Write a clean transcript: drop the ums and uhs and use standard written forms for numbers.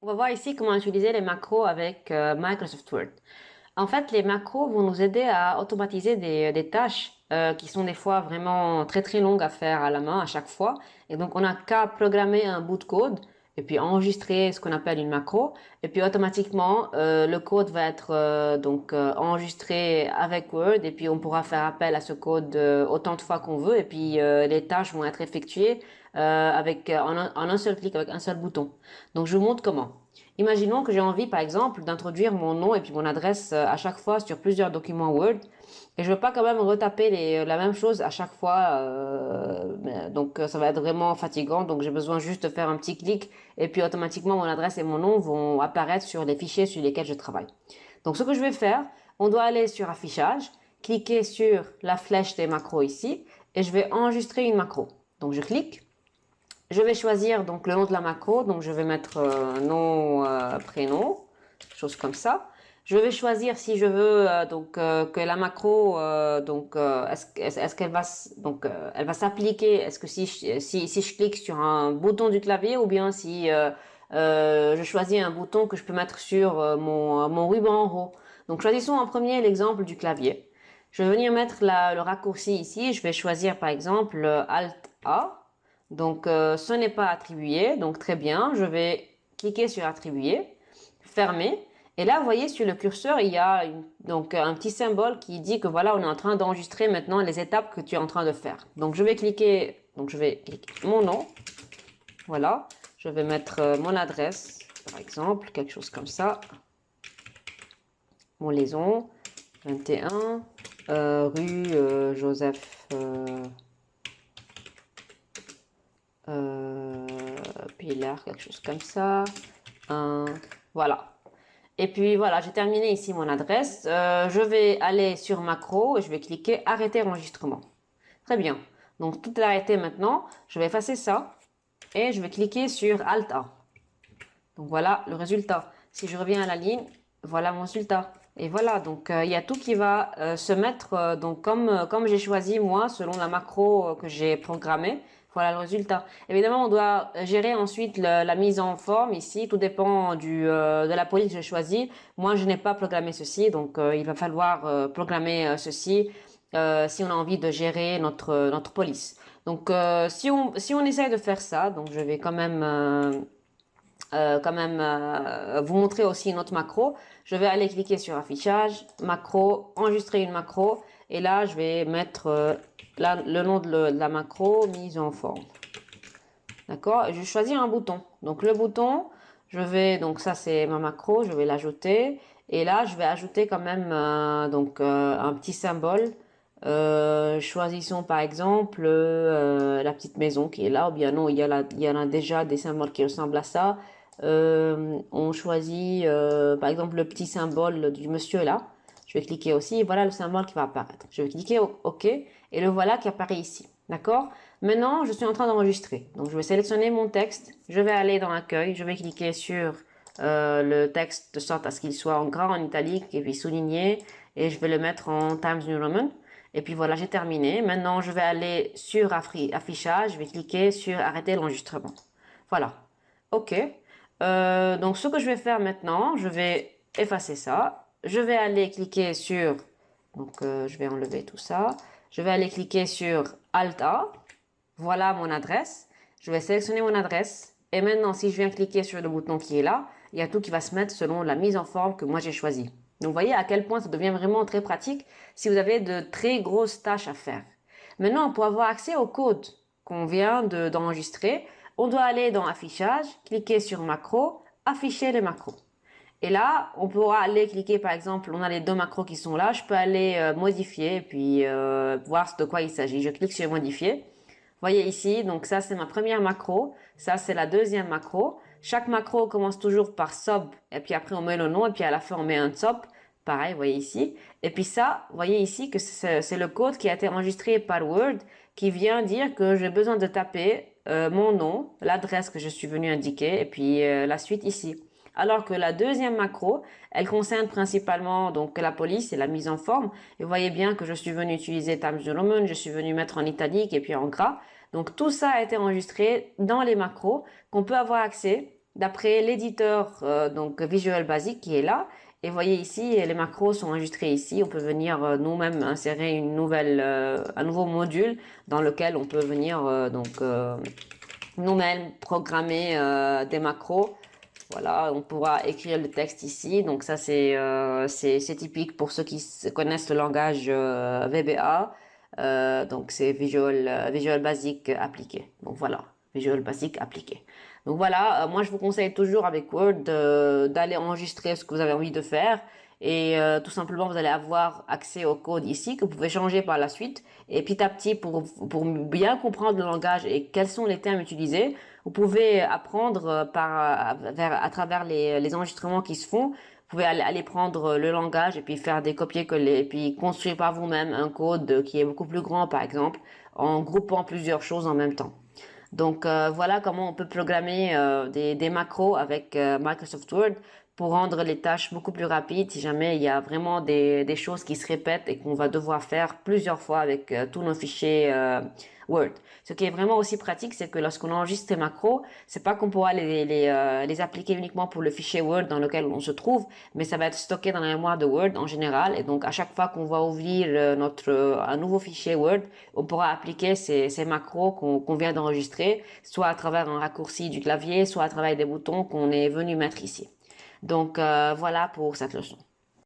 On va voir ici comment utiliser les macros avec Microsoft Word. En fait, les macros vont nous aider à automatiser des tâches qui sont des fois vraiment très très longues à faire à la main à chaque fois. Et donc, on n'a qu'à programmer un bout de code et puis enregistrer ce qu'on appelle une macro. Et puis automatiquement, le code va être enregistré avec Word et puis on pourra faire appel à ce code autant de fois qu'on veut. Et puis les tâches vont être effectuées en un seul clic avec un seul bouton. Donc, je vous montre comment. Imaginons que j'ai envie, par exemple, d'introduire mon nom et puis mon adresse à chaque fois sur plusieurs documents Word. Et je veux pas quand même retaper la même chose à chaque fois. Ça va être vraiment fatigant. Donc j'ai besoin juste de faire un petit clic et puis automatiquement mon adresse et mon nom vont apparaître sur les fichiers sur lesquels je travaille. Donc ce que je vais faire, on doit aller sur affichage, cliquer sur la flèche des macros ici et je vais enregistrer une macro. Donc je clique. Je vais choisir donc le nom de la macro, donc je vais mettre nom, prénom, chose comme ça. Je vais choisir si je veux que la macro est-ce qu'elle va elle va s'appliquer. Est-ce que si je clique sur un bouton du clavier ou bien si je choisis un bouton que je peux mettre sur mon ruban en haut. Donc choisissons en premier l'exemple du clavier. Je vais venir mettre le raccourci ici. Je vais choisir par exemple Alt A. Donc, ce n'est pas attribué, donc très bien. Je vais cliquer sur attribuer, fermer. Et là, vous voyez sur le curseur, il y a un petit symbole qui dit que voilà, on est en train d'enregistrer maintenant les étapes que tu es en train de faire. Donc, je vais cliquer mon nom, voilà. Je vais mettre mon adresse, par exemple, quelque chose comme ça. Montlézon, 21, rue Joseph euh, Pilar, quelque chose comme ça. Un, voilà. Et puis voilà, j'ai terminé ici mon adresse. Je vais aller sur macro et je vais cliquer arrêter enregistrement. Très bien. Donc tout est arrêté maintenant. Je vais effacer ça et je vais cliquer sur Alt A. Donc voilà le résultat. Si je reviens à la ligne, voilà mon résultat. Et voilà, donc il y a tout qui va se mettre comme j'ai choisi moi selon la macro que j'ai programmée. Voilà le résultat. Évidemment, on doit gérer ensuite la mise en forme ici. Tout dépend de la police que j'ai choisie. Moi, je n'ai pas programmé ceci, donc il va falloir programmer ceci si on a envie de gérer notre police. Donc, si on essaye de faire ça, donc je vais quand même vous montrer aussi une autre macro. Je vais aller cliquer sur affichage, macro, enregistrer une macro. Et là, je vais mettre le nom de la macro, mise en forme. D'accord? Je choisis un bouton. Donc le bouton, donc ça c'est ma macro, je vais l'ajouter. Et là, je vais ajouter quand même un petit symbole. Choisissons par exemple la petite maison qui est là, ou bien non, il y en a déjà des symboles qui ressemblent à ça. On choisit par exemple le petit symbole du monsieur là. Je vais cliquer aussi et voilà le symbole qui va apparaître. Je vais cliquer OK et le voilà qui apparaît ici. D'accord? Maintenant, je suis en train d'enregistrer. Donc, je vais sélectionner mon texte. Je vais aller dans l'accueil. Je vais cliquer sur le texte de sorte à ce qu'il soit en grand, en italique et puis souligné. Et je vais le mettre en Times New Roman. Et puis voilà, j'ai terminé. Maintenant, je vais aller sur affichage. Je vais cliquer sur arrêter l'enregistrement. Voilà. OK. Donc, ce que je vais faire maintenant, je vais effacer ça. Je vais aller cliquer sur... je vais enlever tout ça. Je vais aller cliquer sur Alt A. Voilà mon adresse. Je vais sélectionner mon adresse. Et maintenant, si je viens cliquer sur le bouton qui est là, il y a tout qui va se mettre selon la mise en forme que moi j'ai choisie. Donc, vous voyez à quel point ça devient vraiment très pratique si vous avez de très grosses tâches à faire. Maintenant, pour avoir accès au code qu'on vient d'enregistrer, on doit aller dans Affichage, cliquer sur Macro, afficher les macros. Et là, on pourra aller cliquer, par exemple, on a les deux macros qui sont là, je peux aller modifier et puis voir de quoi il s'agit. Je clique sur modifier. Voyez ici, donc ça c'est ma première macro, ça c'est la deuxième macro. Chaque macro commence toujours par sub et puis après on met le nom et puis à la fin on met un top. Pareil, voyez ici. Et puis ça, voyez ici que c'est le code qui a été enregistré par Word qui vient dire que j'ai besoin de taper mon nom, l'adresse que je suis venu indiquer et puis la suite ici. Alors que la deuxième macro, elle concerne principalement donc la police et la mise en forme. Et vous voyez bien que je suis venu utiliser Times New Roman, je suis venu mettre en italique et puis en gras. Donc tout ça a été enregistré dans les macros qu'on peut avoir accès d'après l'éditeur donc Visual Basic qui est là. Et voyez ici, les macros sont enregistrés ici. On peut venir nous-mêmes insérer un nouveau module dans lequel on peut venir nous-mêmes programmer des macros. Voilà, on pourra écrire le texte ici. Donc ça, c'est typique pour ceux qui connaissent le langage VBA. Donc c'est Visual Basic appliqué. Donc voilà, Visual Basic appliqué. Donc voilà, moi je vous conseille toujours avec Word d'aller enregistrer ce que vous avez envie de faire. Et tout simplement, vous allez avoir accès au code ici que vous pouvez changer par la suite. Et petit à petit, pour bien comprendre le langage et quels sont les termes utilisés, vous pouvez apprendre à travers les enregistrements qui se font. Vous pouvez aller prendre le langage et puis faire des copier-coller et puis construire par vous-même un code qui est beaucoup plus grand, par exemple, en groupant plusieurs choses en même temps. Donc voilà comment on peut programmer des macros avec Microsoft Word pour rendre les tâches beaucoup plus rapides si jamais il y a vraiment des choses qui se répètent et qu'on va devoir faire plusieurs fois avec tous nos fichiers Word. Ce qui est vraiment aussi pratique, c'est que lorsqu'on enregistre ces macros, c'est pas qu'on pourra les appliquer uniquement pour le fichier Word dans lequel on se trouve, mais ça va être stocké dans la mémoire de Word en général. Et donc à chaque fois qu'on va ouvrir un nouveau fichier Word, on pourra appliquer ces macros qu'on vient d'enregistrer, soit à travers un raccourci du clavier, soit à travers des boutons qu'on est venu mettre ici. Donc voilà pour cette leçon.